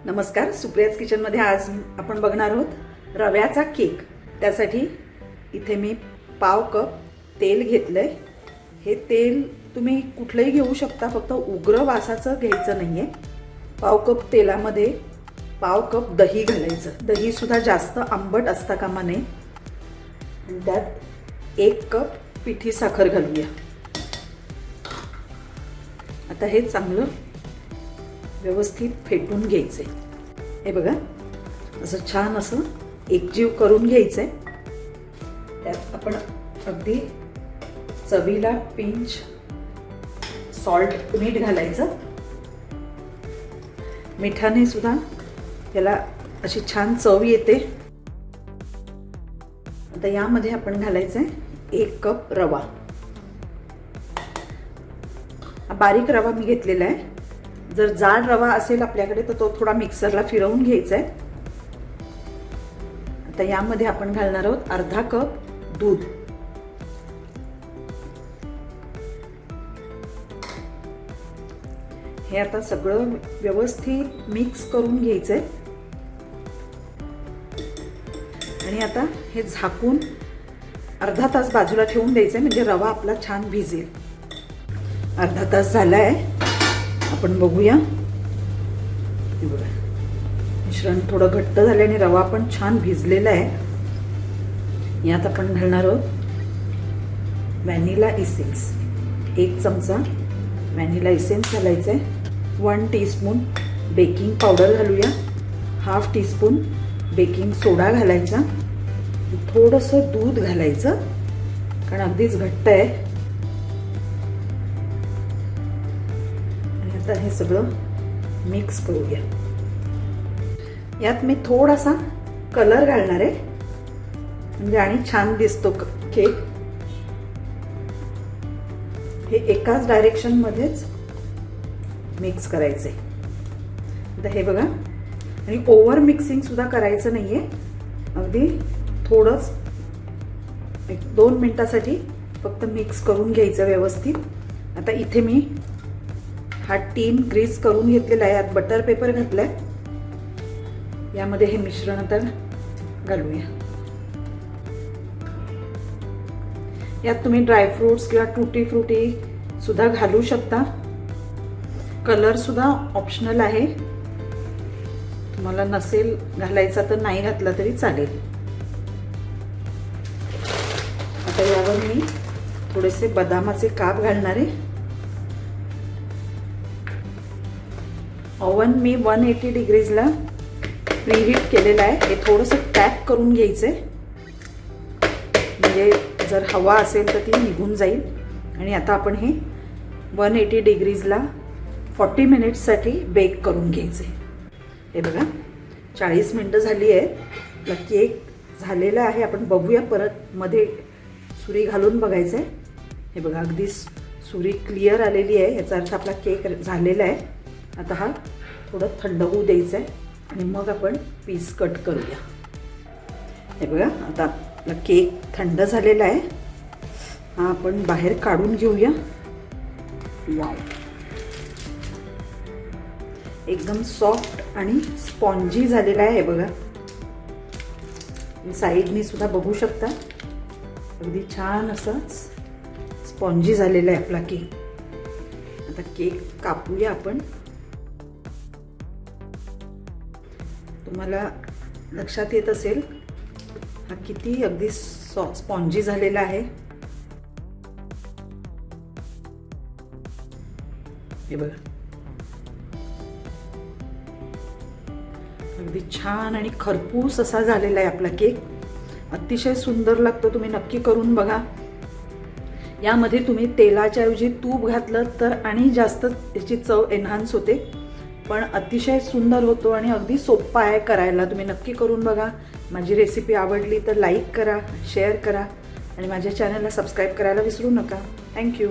नमस्कार, सुप्रियाज किचनमध्ये आज आपण बघणार आहोत रव्याचा केक। त्यासाठी इथे मी पाव कप तेल घेतलंय। हे तेल तुम्ही कुठलंही घेऊ शकता, फक्त उग्र वासाचं घ्यायचं नाहीये। पाव कप तेलामध्ये पाव कप दही घालायचं। दही सुद्धा जास्त आंबट असता कामा नये। आणि त्यात 1 कप पिठी साखर घालूया। आता हे चांगलं व्यवस्थित फेटून घ्यायचे। हे बघा, असं छान असं एकजीव करून घ्यायचंय। त्यात आपण अगदी चवीला पिंच सॉल्ट मीठ घालायचं। मिठाने सुद्धा याला अशी छान चव येते। आता यामध्ये आपण घालायचंय 1 कप रवा। बारीक रवा मी घेतलेला आहे। जर जाड रवा असेल आपल्याकडे तर तो थोडा मिक्सरला फिरवून घ्यायचा आहे। आता यामध्ये आपण घालणार आहोत अर्धा कप दूध। हे आता सगळं व्यवस्थित मिक्स करून घ्यायचंय। आणि आता हे झाकून अर्धा तास बाजूला ठेवून द्यायचंय, म्हणजे रवा आपला छान भिजेल। अर्धा तास झालाय, आपण बघूया। मिश्रण थोडं घट्ट झालं आणि रवा पण छान भिजलेला आहे। यात आपण घालणार आहोत व्हॅनिला इसेन्स। 1 चमचा व्हॅनिला इसेन्स घालायचा आहे। 1 टीस्पून बेकिंग पावडर घालूया। 1/2 टीस्पून बेकिंग सोडा घालायचा। थोडंसं दूध घालायचं, कारण अगदीच घट्ट आहे। आता हे सगळं मिक्स करूया। यात मी थोडासा कलर घालणार आहे, म्हणजे आणि छान दिसतो केक। हे एकाच डायरेक्शन मध्येच मिक्स करायचे। आता हे बघा, आणि ओव्हर मिक्सिंग सुद्धा करायचं नाहीये। अगदी थोडंच 1-2 मिनिटासाठी फक्त मिक्स करून घ्यायचं व्यवस्थित। आता इथे मी हा टीन ग्रीस करून घेतलेला आहे। यात बटर पेपर घातलाय। यामध्ये हे मिश्रण आता घालूया। यात तुम्ही ड्रायफ्रुट्स किंवा टूटी फ्रुटी सुद्धा घालू शकता। कलर सुद्धा ऑप्शनल आहे, तुम्हाला नसेल घालायचा तर नाही घातला तरी चालेल। आता यावर मी थोडेसे बदामाचे काप घालणार आहे। ओव्हन मी 180 डिग्रीजला प्रीहीट केलेला आहे। हे थोडंसं टॅप करून घ्यायचंय, म्हणजे जर हवा असेल तर ती निघून जाईल। आणि आता आपण हे 180 डिग्रीजला 40 मिनिट्ससाठी बेक करून घ्यायचे। हे बघा, 40 मिनिटं झाली आहे। आपला केक झालेला आहे। आपण बघूया, परत मध्ये सुरी घालून बघायचं आहे। हे बघा, अगदी सुरी क्लिअर आलेली आहे, याचा अर्थ आपला केक झालेला आहे। आता हा थोडं थंड होऊ द्यायचं आहे आणि मग आपण पीस कट करूया। हे बघा, आता आपला केक थंड झालेला आहे। हा आपण बाहेर काढून घेऊया। वाव, एकदम सॉफ्ट आणि स्पॉन्जी झालेला आहे। हे बघा, साईडनी सुद्धा बघू शकता, अगदी छान असं स्पॉन्जी झालेला आहे आपला केक। आता केक कापूया आपण। तुम्हाला लक्षात येत असेल हा किती अगदी स्पॉन्जी झालेला आहे। हे बघा, अगदी छान आणि खरपूस असा झालेला आहे आपला केक। अतिशय सुंदर लागतो, तुम्ही नक्की करून बघा। यामध्ये तुम्ही तेलाच्या ऐवजी तूप घातलं तर आणि जास्त त्याची चव एनहान्स होते, पण अतिशय सुंदर होतो आणि अगदी सोपा आहे करायला। तुम्ही नक्की करून बघा। माझी रेसिपी आवडली तर लाईक करा, शेअर करा आणि माझ्या चॅनलला सबस्क्राईब करायला विसरू नका। थँक्यू।